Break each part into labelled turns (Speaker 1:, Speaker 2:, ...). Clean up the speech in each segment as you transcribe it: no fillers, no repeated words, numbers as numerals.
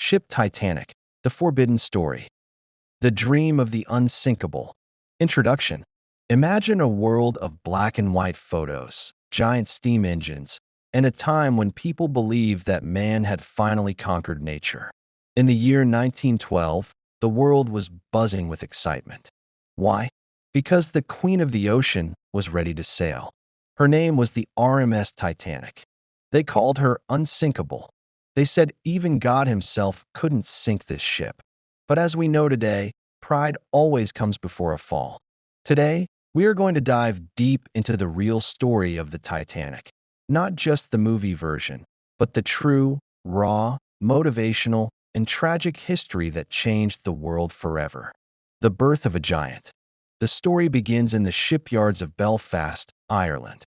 Speaker 1: Ship Titanic, The Forbidden Story. The Dream of the Unsinkable. Introduction. Imagine a world of black and white photos, giant steam engines, and a time when people believed that man had finally conquered nature. In the year 1912, the world was buzzing with excitement. Why? Because the Queen of the Ocean was ready to sail. Her name was the RMS Titanic. They called her Unsinkable. They said even God himself couldn't sink this ship. But as we know today, pride always comes before a fall. Today, we are going to dive deep into the real story of the Titanic. Not just the movie version, but the true, raw, motivational, and tragic history that changed the world forever. The birth of a giant. The story begins in the shipyards of Belfast, Ireland.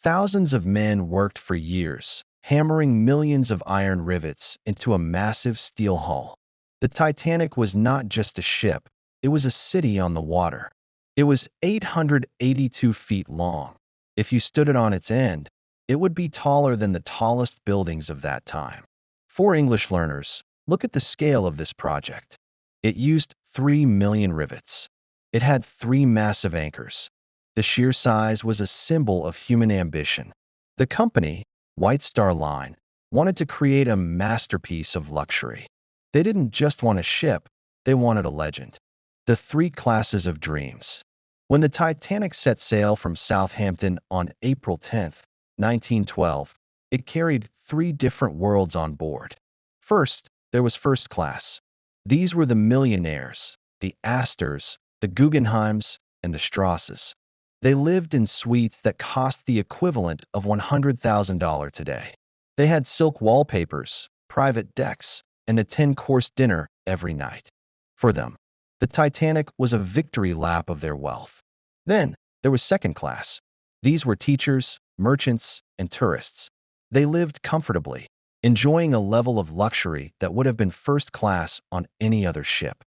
Speaker 1: Thousands of men worked for years, hammering millions of iron rivets into a massive steel hull. The Titanic was not just a ship, it was a city on the water. It was 882 feet long. If you stood it on its end, it would be taller than the tallest buildings of that time. For English learners, look at the scale of this project. It used 3 million rivets. It had 3 massive anchors. The sheer size was a symbol of human ambition. The company, White Star Line, wanted to create a masterpiece of luxury. They didn't just want a ship, they wanted a legend. The 3 classes of dreams. When the Titanic set sail from Southampton on April 10, 1912, it carried 3 different worlds on board. First, there was first class. These were the millionaires, the Astors, the Guggenheims, and the Strasses. They lived in suites that cost the equivalent of $100,000 today. They had silk wallpapers, private decks, and a 10-course dinner every night. For them, the Titanic was a victory lap of their wealth. Then, there was second class. These were teachers, merchants, and tourists. They lived comfortably, enjoying a level of luxury that would have been first class on any other ship.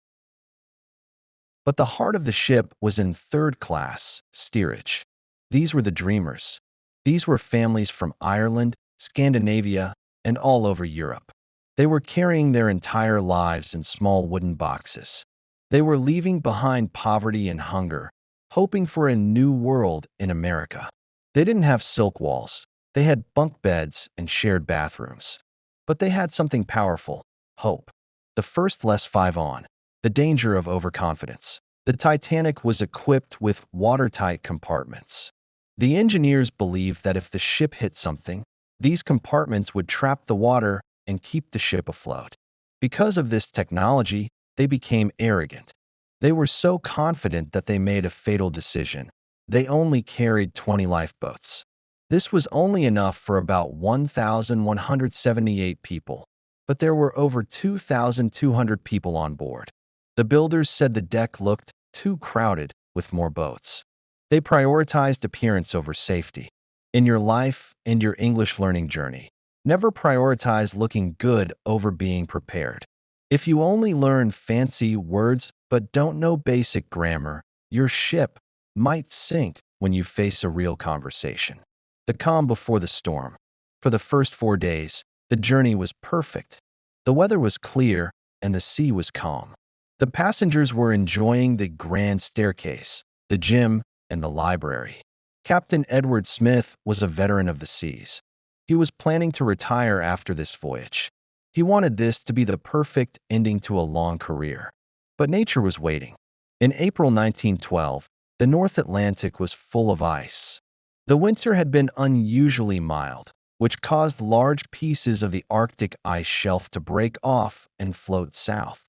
Speaker 1: But the heart of the ship was in third class, steerage. These were the dreamers. These were families from Ireland, Scandinavia, and all over Europe. They were carrying their entire lives in small wooden boxes. They were leaving behind poverty and hunger, hoping for a new world in America. They didn't have silk walls. They had bunk beds and shared bathrooms. But they had something powerful: hope. The first less 5 on. The danger of overconfidence. The Titanic was equipped with watertight compartments. The engineers believed that if the ship hit something, these compartments would trap the water and keep the ship afloat. Because of this technology, they became arrogant. They were so confident that they made a fatal decision. They only carried 20 lifeboats. This was only enough for about 1,178 people, but there were over 2,200 people on board. The builders said the deck looked too crowded with more boats. They prioritized appearance over safety. In your life and your English learning journey, never prioritize looking good over being prepared. If you only learn fancy words but don't know basic grammar, your ship might sink when you face a real conversation. The calm before the storm. For the first 4 days, the journey was perfect. The weather was clear and the sea was calm. The passengers were enjoying the grand staircase, the gym, and the library. Captain Edward Smith was a veteran of the seas. He was planning to retire after this voyage. He wanted this to be the perfect ending to a long career. But nature was waiting. In April 1912, the North Atlantic was full of ice. The winter had been unusually mild, which caused large pieces of the Arctic ice shelf to break off and float south,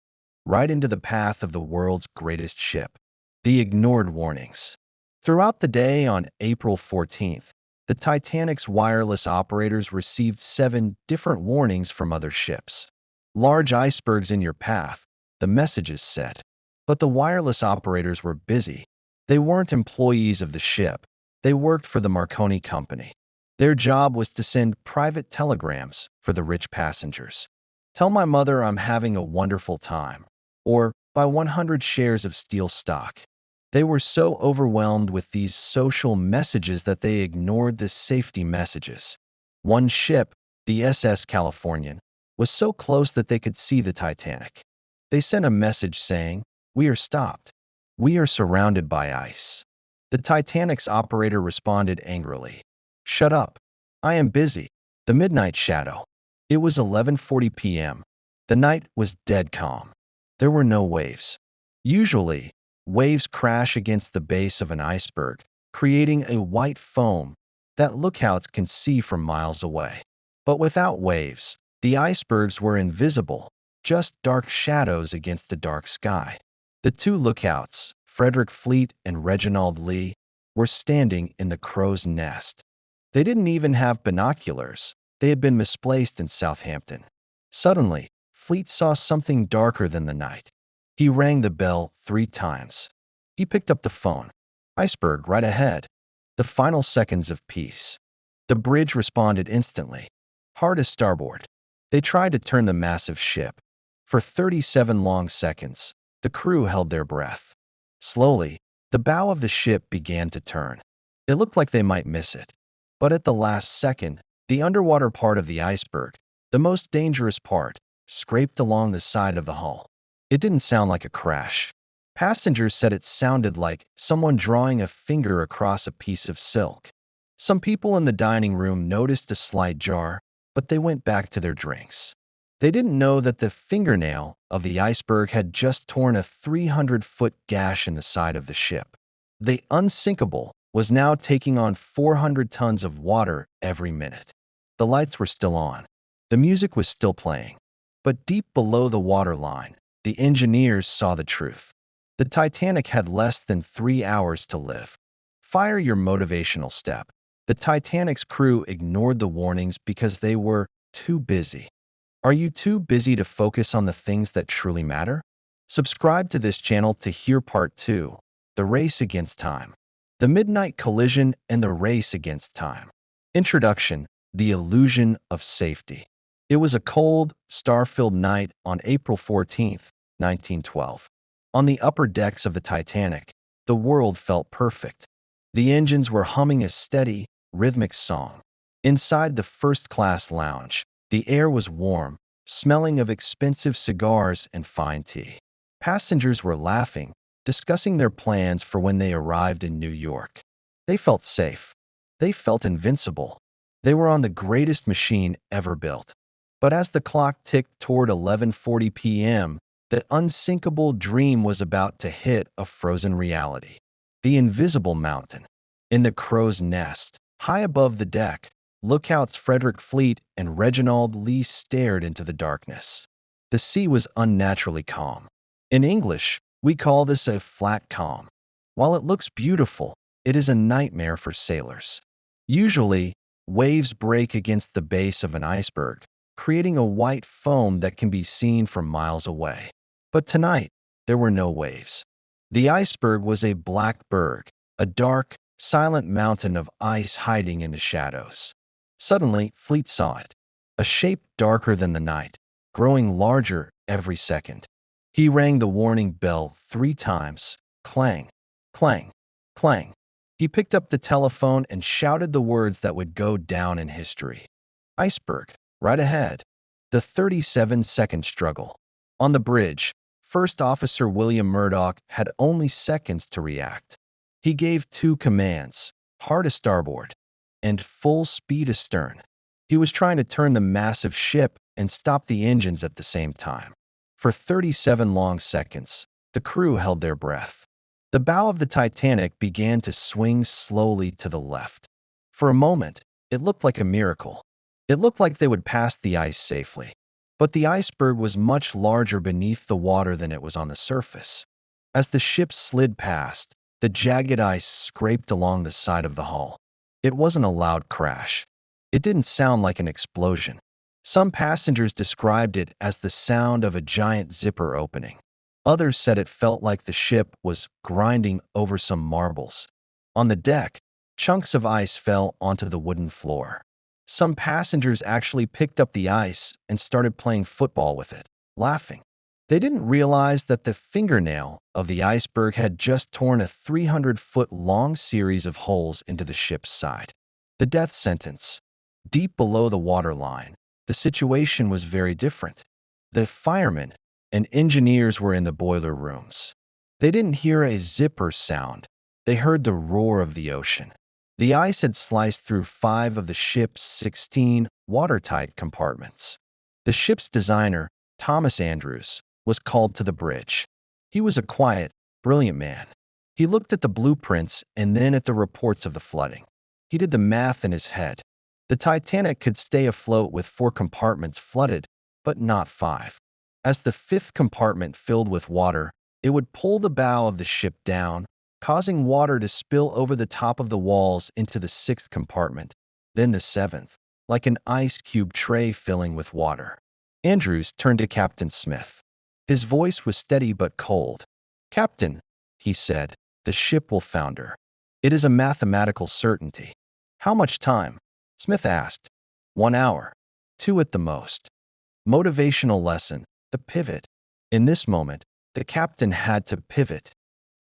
Speaker 1: right into the path of the world's greatest ship. The ignored warnings. Throughout the day on April 14th, the Titanic's wireless operators received 7 different warnings from other ships. Large icebergs in your path, the messages said. But the wireless operators were busy. They weren't employees of the ship. They worked for the Marconi Company. Their job was to send private telegrams for the rich passengers. Tell my mother I'm having a wonderful time. Or buy 100 shares of steel stock. They were so overwhelmed with these social messages that they ignored the safety messages. One ship, the SS Californian, was so close that they could see the Titanic. They sent a message saying, "We are stopped. We are surrounded by ice." The Titanic's operator responded angrily, "Shut up. I am busy." The midnight shadow. It was 11:40 p.m. The night was dead calm. There were no waves. Usually, waves crash against the base of an iceberg, creating a white foam that lookouts can see from miles away. But without waves, the icebergs were invisible, just dark shadows against a dark sky. The two lookouts, Frederick Fleet and Reginald Lee, were standing in the crow's nest. They didn't even have binoculars. They had been misplaced in Southampton. Suddenly, Fleet saw something darker than the night. He rang the bell 3 times. He picked up the phone. "Iceberg right ahead." The final seconds of peace. The bridge responded instantly. "Hard as starboard." They tried to turn the massive ship. For 37 long seconds, the crew held their breath. Slowly, the bow of the ship began to turn. It looked like they might miss it. But at the last second, the underwater part of the iceberg, the most dangerous part, scraped along the side of the hull. It didn't sound like a crash. Passengers said it sounded like someone drawing a finger across a piece of silk. Some people in the dining room noticed a slight jar, but they went back to their drinks. They didn't know that the fingernail of the iceberg had just torn a 300-foot gash in the side of the ship. The Unsinkable was now taking on 400 tons of water every minute. The lights were still on. The music was still playing. But deep below the waterline, the engineers saw the truth. The Titanic had less than 3 hours to live. Fire your motivational step. The Titanic's crew ignored the warnings because they were too busy. Are you too busy to focus on the things that truly matter? Subscribe to this channel to hear part 2, The Race Against Time. The Midnight Collision and the Race Against Time. Introduction: The Illusion of Safety. It was a cold, star-filled night on April 14, 1912. On the upper decks of the Titanic, the world felt perfect. The engines were humming a steady, rhythmic song. Inside the first-class lounge, the air was warm, smelling of expensive cigars and fine tea. Passengers were laughing, discussing their plans for when they arrived in New York. They felt safe. They felt invincible. They were on the greatest machine ever built. But as the clock ticked toward 11:40 p.m., the unsinkable dream was about to hit a frozen reality. The invisible mountain. In the crow's nest, high above the deck, lookouts Frederick Fleet and Reginald Lee stared into the darkness. The sea was unnaturally calm. In English, we call this a flat calm. While it looks beautiful, it is a nightmare for sailors. Usually, waves break against the base of an iceberg, creating a white foam that can be seen from miles away. But tonight, there were no waves. The iceberg was a black berg, a dark, silent mountain of ice hiding in the shadows. Suddenly, Fleet saw it, a shape darker than the night, growing larger every second. He rang the warning bell 3 times, clang, clang, clang. He picked up the telephone and shouted the words that would go down in history. "Iceberg, right ahead." The 37-second struggle. On the bridge, First Officer William Murdoch had only seconds to react. He gave 2 commands: hard a starboard and full speed astern. He was trying to turn the massive ship and stop the engines at the same time. For 37 long seconds, the crew held their breath. The bow of the Titanic began to swing slowly to the left. For a moment, it looked like a miracle. It looked like they would pass the ice safely. But the iceberg was much larger beneath the water than it was on the surface. As the ship slid past, the jagged ice scraped along the side of the hull. It wasn't a loud crash. It didn't sound like an explosion. Some passengers described it as the sound of a giant zipper opening. Others said it felt like the ship was grinding over some marbles. On the deck, chunks of ice fell onto the wooden floor. Some passengers actually picked up the ice and started playing football with it, laughing. They didn't realize that the fingernail of the iceberg had just torn a 300-foot-long series of holes into the ship's side. The death sentence. Deep below the waterline, the situation was very different. The firemen and engineers were in the boiler rooms. They didn't hear a zipper sound. They heard the roar of the ocean. The ice had sliced through 5 of the ship's 16 watertight compartments. The ship's designer, Thomas Andrews, was called to the bridge. He was a quiet, brilliant man. He looked at the blueprints and then at the reports of the flooding. He did the math in his head. The Titanic could stay afloat with 4 compartments flooded, but not 5. As the 5th compartment filled with water, it would pull the bow of the ship down, causing water to spill over the top of the walls into the 6th compartment, then the 7th, like an ice cube tray filling with water. Andrews turned to Captain Smith. His voice was steady but cold. "Captain," he said, "the ship will founder. It is a mathematical certainty." "How much time?" Smith asked. "1 hour. 2 at the most." Motivational lesson, the pivot. In this moment, the captain had to pivot.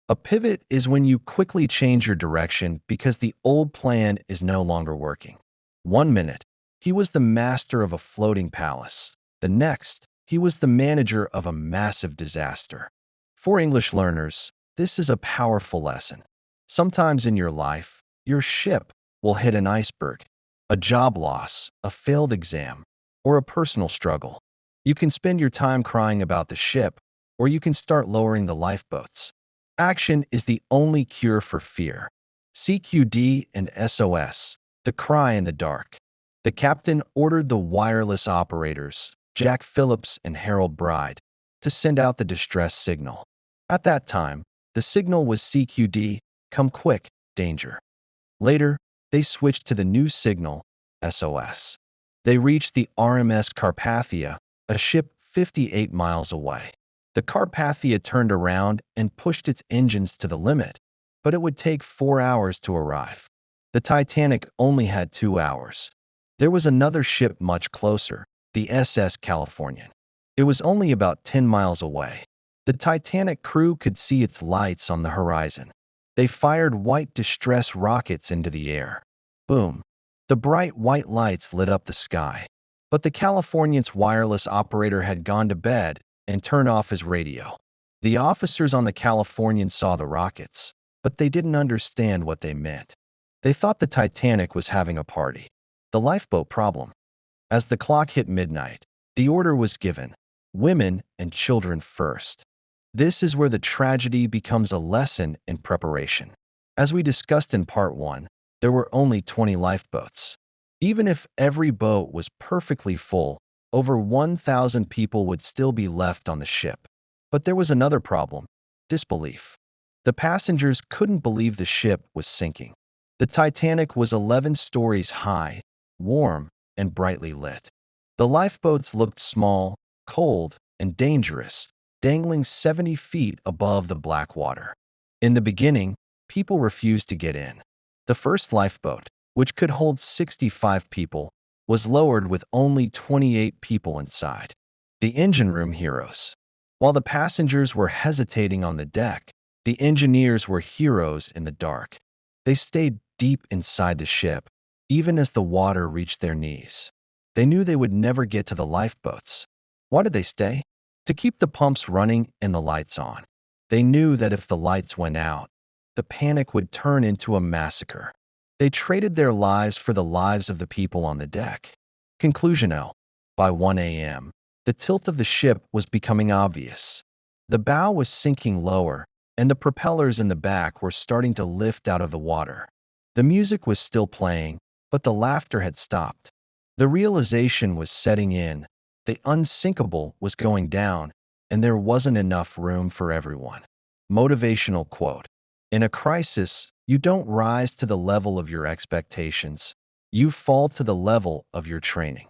Speaker 1: A pivot is when you quickly change your direction because the old plan is no longer working. 1 minute, he was the master of a floating palace. The next, he was the manager of a massive disaster. For English learners, this is a powerful lesson. Sometimes in your life, your ship will hit an iceberg, a job loss, a failed exam, or a personal struggle. You can spend your time crying about the ship, or you can start lowering the lifeboats. Action is the only cure for fear. CQD and SOS, the cry in the dark. The captain ordered the wireless operators, Jack Phillips and Harold Bride, to send out the distress signal. At that time, the signal was CQD, come quick, danger. Later, they switched to the new signal, SOS. They reached the RMS Carpathia, a ship 58 miles away. The Carpathia turned around and pushed its engines to the limit, but it would take 4 hours to arrive. The Titanic only had 2 hours. There was another ship much closer, the SS Californian. It was only about 10 miles away. The Titanic crew could see its lights on the horizon. They fired white distress rockets into the air. Boom! The bright white lights lit up the sky. But the Californian's wireless operator had gone to bed and turned off his radio. The officers on the Californian saw the rockets, but they didn't understand what they meant. They thought the Titanic was having a party. The lifeboat problem. As the clock hit midnight, the order was given, women and children first. This is where the tragedy becomes a lesson in preparation. As we discussed in part 1, there were only 20 lifeboats. Even if every boat was perfectly full, over 1,000 people would still be left on the ship. But there was another problem: disbelief. The passengers couldn't believe the ship was sinking. The Titanic was 11 stories high, warm, and brightly lit. The lifeboats looked small, cold, and dangerous, dangling 70 feet above the black water. In the beginning, people refused to get in. The first lifeboat, which could hold 65 people, was lowered with only 28 people inside. The engine room heroes. While the passengers were hesitating on the deck, the engineers were heroes in the dark. They stayed deep inside the ship, even as the water reached their knees. They knew they would never get to the lifeboats. Why did they stay? To keep the pumps running and the lights on. They knew that if the lights went out, the panic would turn into a massacre. They traded their lives for the lives of the people on the deck. Conclusion L. By 1 a.m., the tilt of the ship was becoming obvious. The bow was sinking lower, and the propellers in the back were starting to lift out of the water. The music was still playing, but the laughter had stopped. The realization was setting in. The Unsinkable was going down, and there wasn't enough room for everyone. Motivational quote: "In a crisis, you don't rise to the level of your expectations. You fall to the level of your training."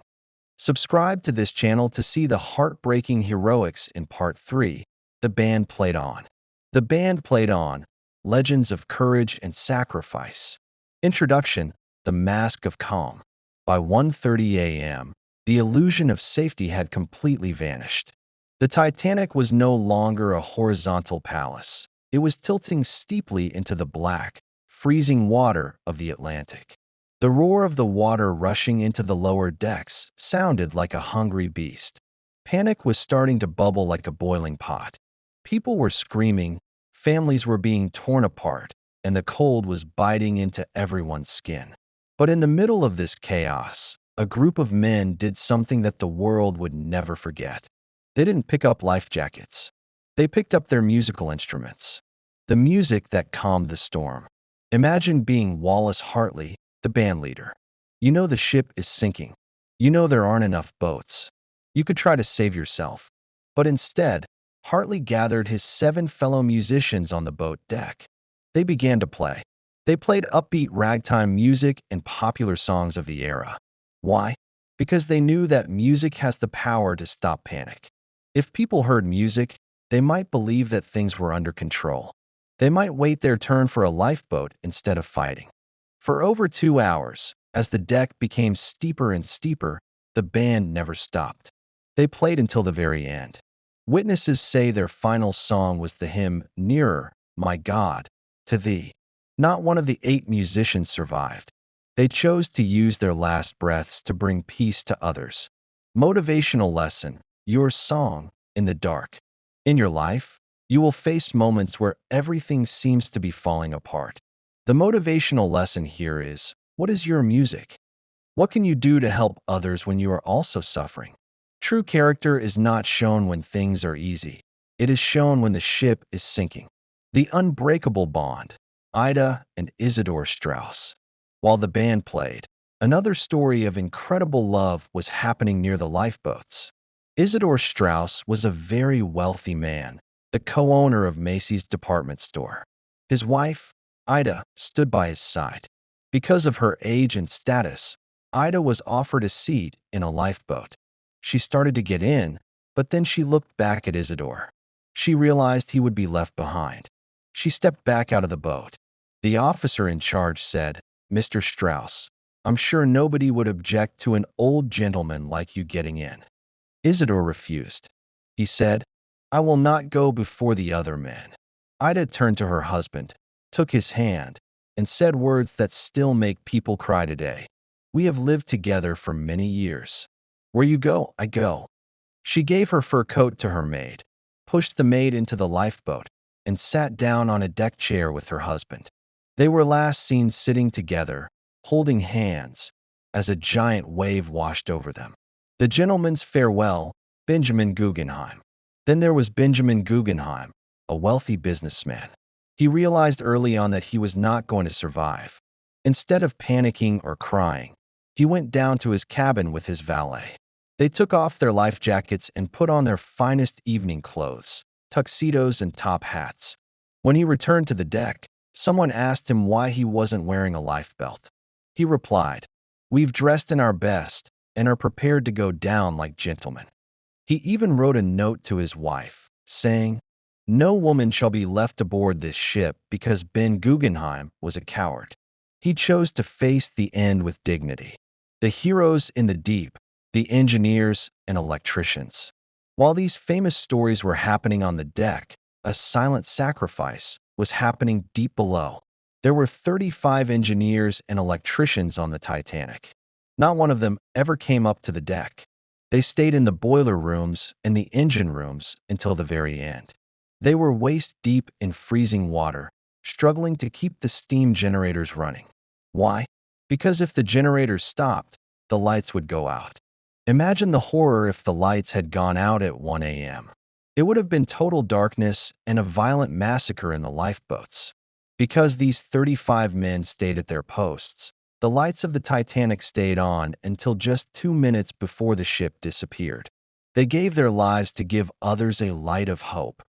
Speaker 1: Subscribe to this channel to see the heartbreaking heroics in Part 3, The Band Played On. The Band Played On, Legends of Courage and Sacrifice. Introduction: The Mask of Calm. By 1:30 a.m., the illusion of safety had completely vanished. The Titanic was no longer a horizontal palace. It was tilting steeply into the black, freezing water of the Atlantic. The roar of the water rushing into the lower decks sounded like a hungry beast. Panic was starting to bubble like a boiling pot. People were screaming, families were being torn apart, and the cold was biting into everyone's skin. But in the middle of this chaos, a group of men did something that the world would never forget. They didn't pick up life jackets. They picked up their musical instruments. The music that calmed the storm. Imagine being Wallace Hartley, the band leader. You know the ship is sinking. You know there aren't enough boats. You could try to save yourself. But instead, Hartley gathered his 7 fellow musicians on the boat deck. They began to play. They played upbeat ragtime music and popular songs of the era. Why? Because they knew that music has the power to stop panic. If people heard music, they might believe that things were under control. They might wait their turn for a lifeboat instead of fighting. For over 2 hours, as the deck became steeper and steeper, the band never stopped. They played until the very end. Witnesses say their final song was the hymn, "Nearer, My God, to Thee." Not one of the 8 musicians survived. They chose to use their last breaths to bring peace to others. Motivational lesson, your song in the dark. In your life, you will face moments where everything seems to be falling apart. The motivational lesson here is, what is your music? What can you do to help others when you are also suffering? True character is not shown when things are easy. It is shown when the ship is sinking. The unbreakable bond, Ida and Isidore Strauss. While the band played, another story of incredible love was happening near the lifeboats. Isidore Strauss was a very wealthy man, the co-owner of Macy's department store. His wife, Ida, stood by his side. Because of her age and status, Ida was offered a seat in a lifeboat. She started to get in, but then she looked back at Isidore. She realized he would be left behind. She stepped back out of the boat. The officer in charge said, "Mr. Strauss, I'm sure nobody would object to an old gentleman like you getting in." Isidore refused. He said, "I will not go before the other men." Ida turned to her husband, took his hand, and said words that still make people cry today. "We have lived together for many years. Where you go, I go." She gave her fur coat to her maid, pushed the maid into the lifeboat, and sat down on a deck chair with her husband. They were last seen sitting together, holding hands, as a giant wave washed over them. The gentleman's farewell, Benjamin Guggenheim. Then there was Benjamin Guggenheim, a wealthy businessman. He realized early on that he was not going to survive. Instead of panicking or crying, he went down to his cabin with his valet. They took off their life jackets and put on their finest evening clothes, tuxedos and top hats. When he returned to the deck, someone asked him why he wasn't wearing a life belt. He replied, "We've dressed in our best and are prepared to go down like gentlemen." He even wrote a note to his wife, saying, "No woman shall be left aboard this ship because Ben Guggenheim was a coward." He chose to face the end with dignity. The heroes in the deep, the engineers and electricians. While these famous stories were happening on the deck, a silent sacrifice was happening deep below. There were 35 engineers and electricians on the Titanic. Not one of them ever came up to the deck. They stayed in the boiler rooms and the engine rooms until the very end. They were waist-deep in freezing water, struggling to keep the steam generators running. Why? Because if the generators stopped, the lights would go out. Imagine the horror if the lights had gone out at 1 a.m. It would have been total darkness and a violent massacre in the lifeboats. Because these 35 men stayed at their posts, the lights of the Titanic stayed on until just 2 minutes before the ship disappeared. They gave their lives to give others a light of hope.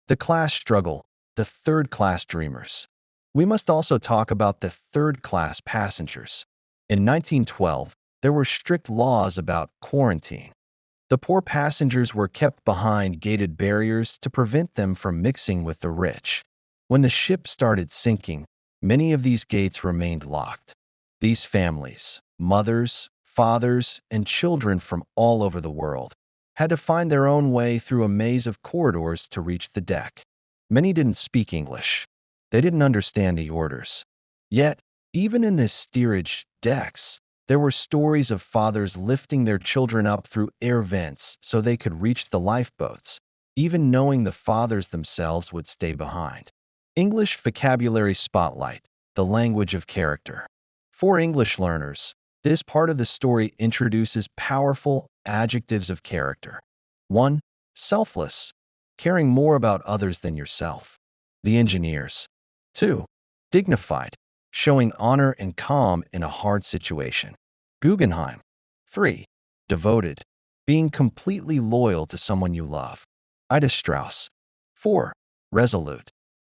Speaker 1: The class struggle, the third-class dreamers. We must also talk about the third-class passengers. In 1912, there were strict laws about quarantine. The poor passengers were kept behind gated barriers to prevent them from mixing with the rich. When the ship started sinking, many of these gates remained locked. These families, mothers, fathers, and children from all over the world, had to find their own way through a maze of corridors to reach the deck. Many didn't speak English. They didn't understand the orders. Yet, Even in this steerage decks, there were stories of fathers lifting their children up through air vents so they could reach the lifeboats, even knowing the fathers themselves would stay behind. English Vocabulary Spotlight, the language of character. For English learners, this part of the story introduces powerful adjectives of character. 1. Selfless, caring more about others than yourself. The engineers. 2. Dignified, showing honor and calm in a hard situation. Guggenheim. 3. Devoted, being completely loyal to someone you love. Ida Strauss. 4. Resolute,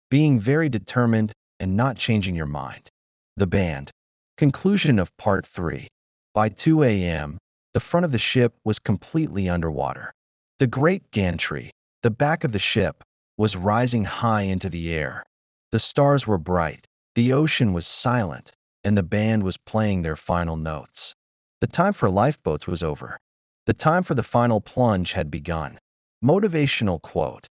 Speaker 1: being very determined and not changing your mind. The band. Conclusion of Part 3. By 2 a.m., the front of the ship was completely underwater. The great gantry, the back of the ship, was rising high into the air. The stars were bright, the ocean was silent, and the band was playing their final notes. The time for lifeboats was over. The time for the final plunge had begun. Motivational quote: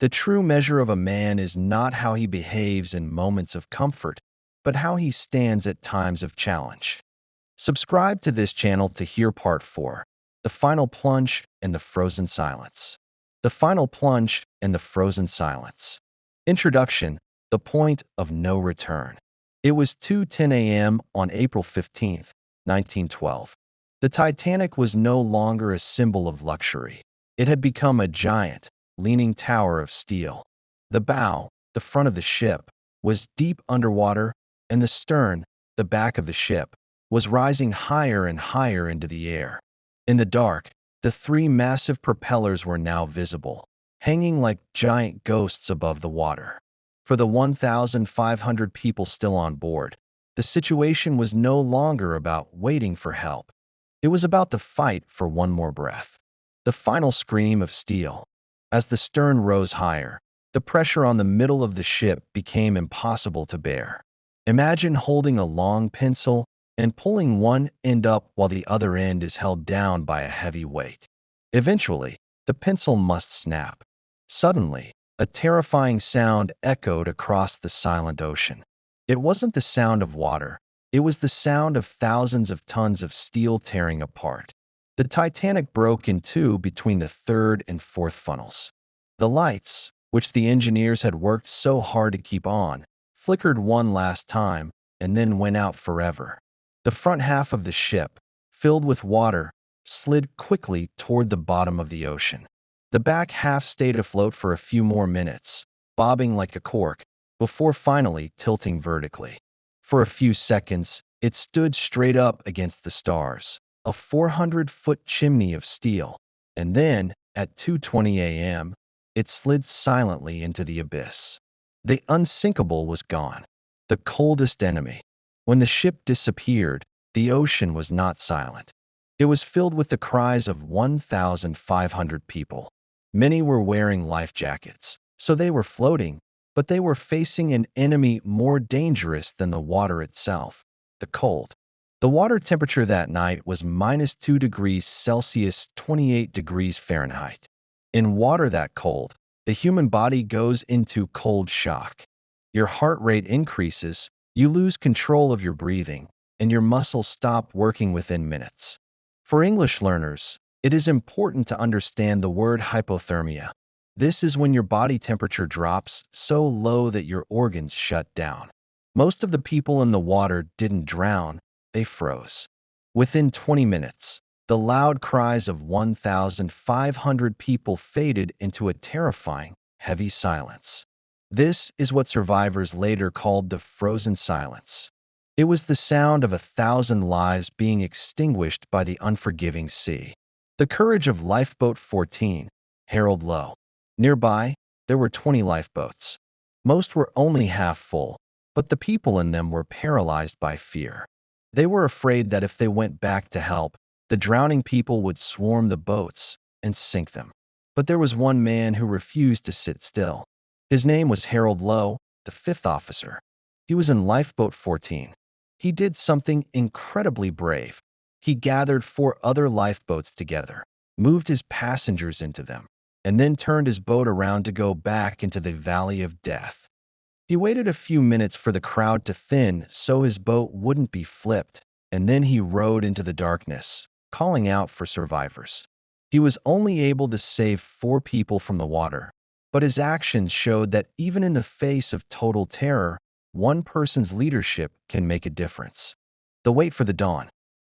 Speaker 1: "The true measure of a man is not how he behaves in moments of comfort, but how he stands at times of challenge." Subscribe to this channel to hear Part 4, The Final Plunge and the Frozen Silence. The Final Plunge and the Frozen Silence. Introduction: The Point of No Return. It was 2:10 a.m. on April 15, 1912. The Titanic was no longer a symbol of luxury. It had become a giant, leaning tower of steel. The bow, the front of the ship, was deep underwater, and the stern, the back of the ship, was rising higher and higher into the air. In the dark, the three massive propellers were now visible, hanging like giant ghosts above the water. For the 1,500 people still on board, the situation was no longer about waiting for help. It was about the fight for one more breath. The final scream of steel. As the stern rose higher, the pressure on the middle of the ship became impossible to bear. Imagine holding a long pencil and pulling one end up while the other end is held down by a heavy weight. Eventually, the pencil must snap. Suddenly, a terrifying sound echoed across the silent ocean. It wasn't the sound of water. It was the sound of thousands of tons of steel tearing apart. The Titanic broke in two between the third and fourth funnels. The lights, which the engineers had worked so hard to keep on, flickered one last time and then went out forever. The front half of the ship, filled with water, slid quickly toward the bottom of the ocean. The back half stayed afloat for a few more minutes, bobbing like a cork, before finally tilting vertically. For a few seconds, it stood straight up against the stars, a 400-foot chimney of steel, and then, at 2:20 a.m., it slid silently into the abyss. The Unsinkable was gone, the coldest enemy. When the ship disappeared, the ocean was not silent. It was filled with the cries of 1,500 people. Many were wearing life jackets, so they were floating, but they were facing an enemy more dangerous than the water itself: the cold. The water temperature that night was -2 degrees Celsius, 28 degrees Fahrenheit. In water that cold, the human body goes into cold shock. Your heart rate increases, you lose control of your breathing, and your muscles stop working within minutes. For English learners, it is important to understand the word hypothermia. This is when your body temperature drops so low that your organs shut down. Most of the people in the water didn't drown, they froze. Within 20 minutes, the loud cries of 1,500 people faded into a terrifying, heavy silence. This is what survivors later called the frozen silence. It was the sound of 1,000 lives being extinguished by the unforgiving sea. The courage of Lifeboat 14, Harold Lowe. Nearby, there were 20 lifeboats. Most were only half full, but the people in them were paralyzed by fear. They were afraid that if they went back to help, the drowning people would swarm the boats and sink them. But there was one man who refused to sit still. His name was Harold Lowe, the fifth officer. He was in Lifeboat 14. He did something incredibly brave. He gathered 4 other lifeboats together, moved his passengers into them, and then turned his boat around to go back into the valley of death. He waited a few minutes for the crowd to thin so his boat wouldn't be flipped, and then he rowed into the darkness, calling out for survivors. He was only able to save 4 people from the water, but his actions showed that even in the face of total terror, one person's leadership can make a difference. The wait for the dawn.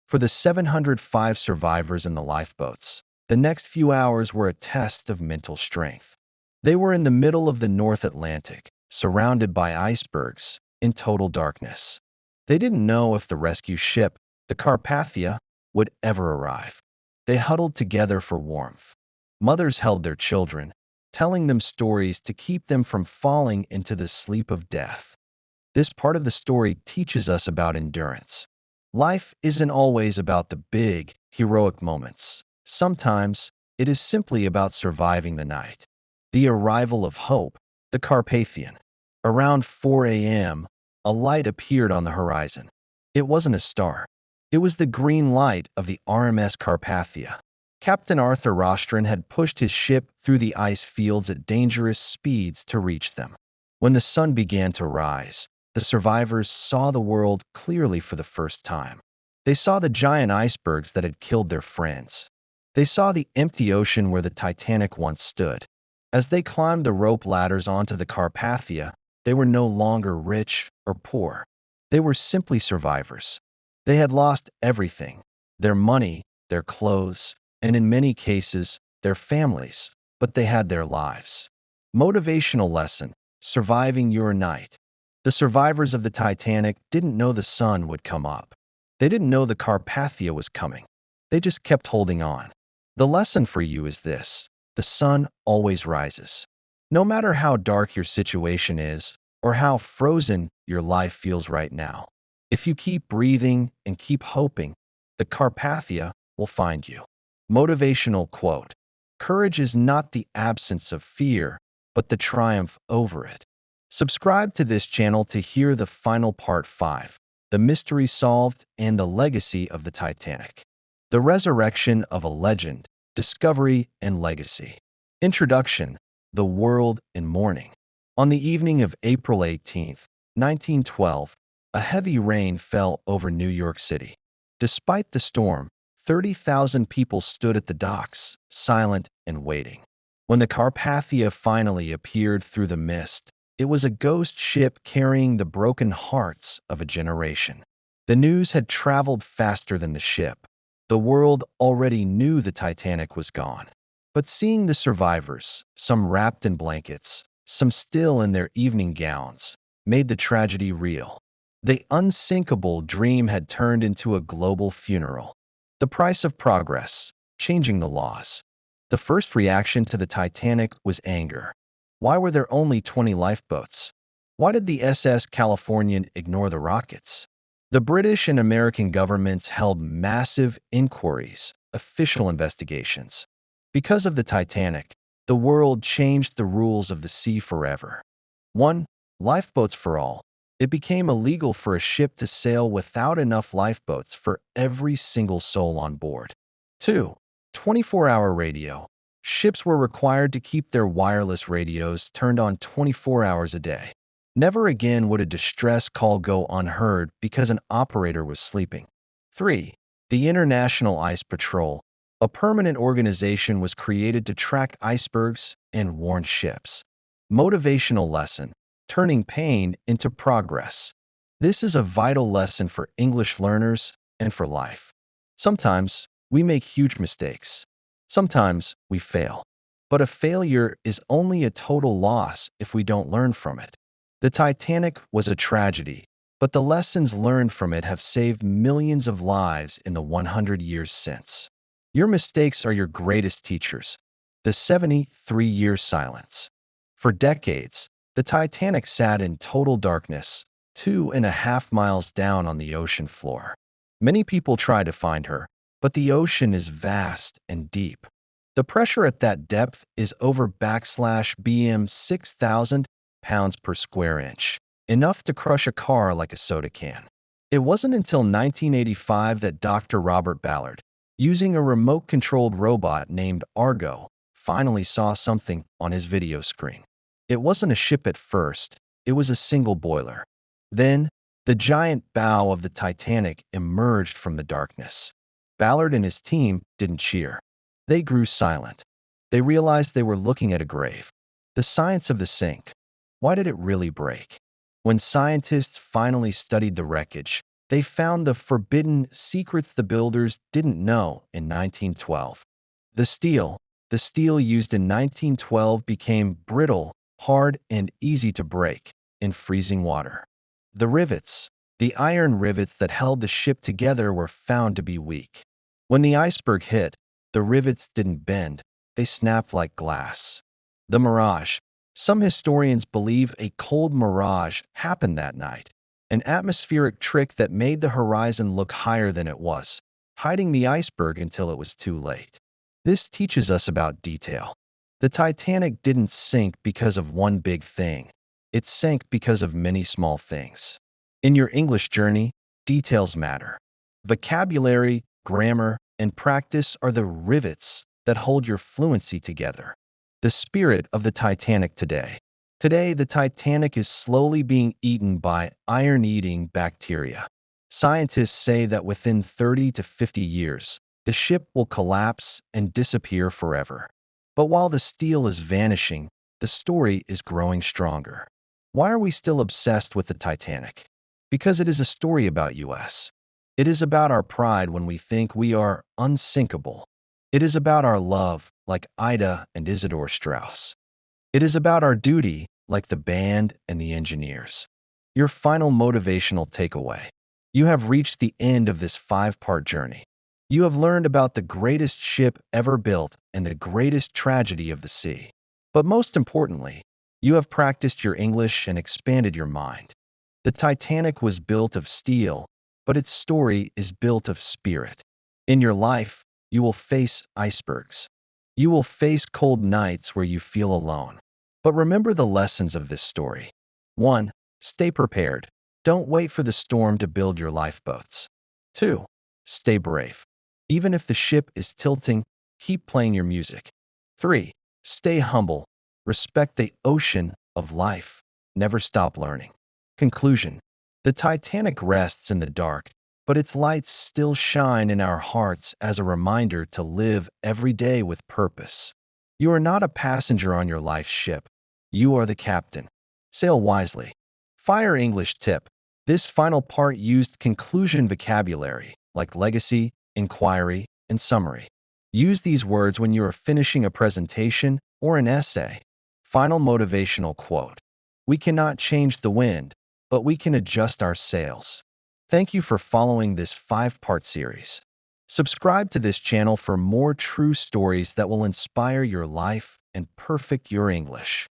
Speaker 1: For the 705 survivors in the lifeboats, the next few hours were a test of mental strength. They were in the middle of the North Atlantic, surrounded by icebergs, in total darkness. They didn't know if the rescue ship, the Carpathia, would ever arrive. They huddled together for warmth. Mothers held their children, telling them stories to keep them from falling into the sleep of death. This part of the story teaches us about endurance. Life isn't always about the big, heroic moments. Sometimes, it is simply about surviving the night. The arrival of hope, the Carpathian. Around 4 a.m., a light appeared on the horizon. It wasn't a star. It was the green light of the RMS Carpathia. Captain Arthur Rostron had pushed his ship through the ice fields at dangerous speeds to reach them. When the sun began to rise, the survivors saw the world clearly for the first time. They saw the giant icebergs that had killed their friends. They saw the empty ocean where the Titanic once stood. As they climbed the rope ladders onto the Carpathia, they were no longer rich or poor. They were simply survivors. They had lost everything: their money, their clothes, and in many cases, their families, but they had their lives. Motivational lesson: surviving your night. The survivors of the Titanic didn't know the sun would come up. They didn't know the Carpathia was coming. They just kept holding on. The lesson for you is this: the sun always rises. No matter how dark your situation is, or how frozen your life feels right now, if you keep breathing and keep hoping, the Carpathia will find you. Motivational quote: courage is not the absence of fear, but the triumph over it. Subscribe to this channel to hear the final part 5, the mystery solved and the legacy of the Titanic. The resurrection of a legend, discovery and legacy. Introduction: the world in mourning. On the evening of April 18, 1912, a heavy rain fell over New York City. Despite the storm, 30,000 people stood at the docks, silent and waiting. When the Carpathia finally appeared through the mist, it was a ghost ship carrying the broken hearts of a generation. The news had traveled faster than the ship. The world already knew the Titanic was gone. But seeing the survivors, some wrapped in blankets, some still in their evening gowns, made the tragedy real. The unsinkable dream had turned into a global funeral. The price of progress: changing the laws. The first reaction to the Titanic was anger. Why were there only 20 lifeboats? Why did the SS Californian ignore the rockets? The British and American governments held massive inquiries, official investigations. Because of the Titanic, the world changed the rules of the sea forever. 1. Lifeboats for all. It became illegal for a ship to sail without enough lifeboats for every single soul on board. 2. 24-hour radio. Ships were required to keep their wireless radios turned on 24 hours a day. Never again would a distress call go unheard because an operator was sleeping. 3. The International Ice Patrol. A permanent organization was created to track icebergs and warn ships. Motivational lesson: turning pain into progress. This is a vital lesson for English learners and for life. Sometimes we make huge mistakes. Sometimes we fail. But a failure is only a total loss if we don't learn from it. The Titanic was a tragedy, but the lessons learned from it have saved millions of lives in the 100 years since. Your mistakes are your greatest teachers. The 73-year silence. For decades, the Titanic sat in total darkness, 2.5 miles down on the ocean floor. Many people tried to find her, but the ocean is vast and deep. The pressure at that depth is over /BM 6,000 pounds per square inch, enough to crush a car like a soda can. It wasn't until 1985 that Dr. Robert Ballard, using a remote-controlled robot named Argo, finally saw something on his video screen. It wasn't a ship at first. it was a single boiler. Then, the giant bow of the Titanic emerged from the darkness. Ballard and his team didn't cheer. They grew silent. They realized they were looking at a grave. The science of the sink. Why did it really break? When scientists finally studied the wreckage, they found the forbidden secrets the builders didn't know in 1912. The steel, the steel used in 1912 became brittle, hard, and easy to break in freezing water. The rivets, the iron rivets that held the ship together, were found to be weak. When the iceberg hit, the rivets didn't bend, they snapped like glass. The mirage. Some historians believe a cold mirage happened that night, an atmospheric trick that made the horizon look higher than it was, hiding the iceberg until it was too late. This teaches us about detail. The Titanic didn't sink because of one big thing. It sank because of many small things. In your English journey, details matter. Vocabulary, grammar, and practice are the rivets that hold your fluency together. The spirit of the Titanic today. Today, the Titanic is slowly being eaten by iron-eating bacteria. Scientists say that within 30 to 50 years, the ship will collapse and disappear forever. But while the steel is vanishing, the story is growing stronger. Why are we still obsessed with the Titanic? Because it is a story about us. It is about our pride when we think we are unsinkable. It is about our love, like Ida and Isidore Strauss. It is about our duty, like the band and the engineers. Your final motivational takeaway. You have reached the end of this 5-part journey. You have learned about the greatest ship ever built and the greatest tragedy of the sea. But most importantly, you have practiced your English and expanded your mind. The Titanic was built of steel, but its story is built of spirit. In your life, you will face icebergs. You will face cold nights where you feel alone. But remember the lessons of this story. 1. Stay prepared. Don't wait for the storm to build your lifeboats. 2. Stay brave. Even if the ship is tilting, keep playing your music. 3. Stay humble. Respect the ocean of life. Never stop learning. Conclusion. The Titanic rests in the dark, but its lights still shine in our hearts as a reminder to live every day with purpose. You are not a passenger on your life's ship. You are the captain. Sail wisely. Fire English tip. This final part used conclusion vocabulary, like legacy, inquiry, and summary. Use these words when you are finishing a presentation or an essay. Final motivational quote. We cannot change the wind, but we can adjust our sails. Thank you for following this 5-part series. Subscribe to this channel for more true stories that will inspire your life and perfect your English.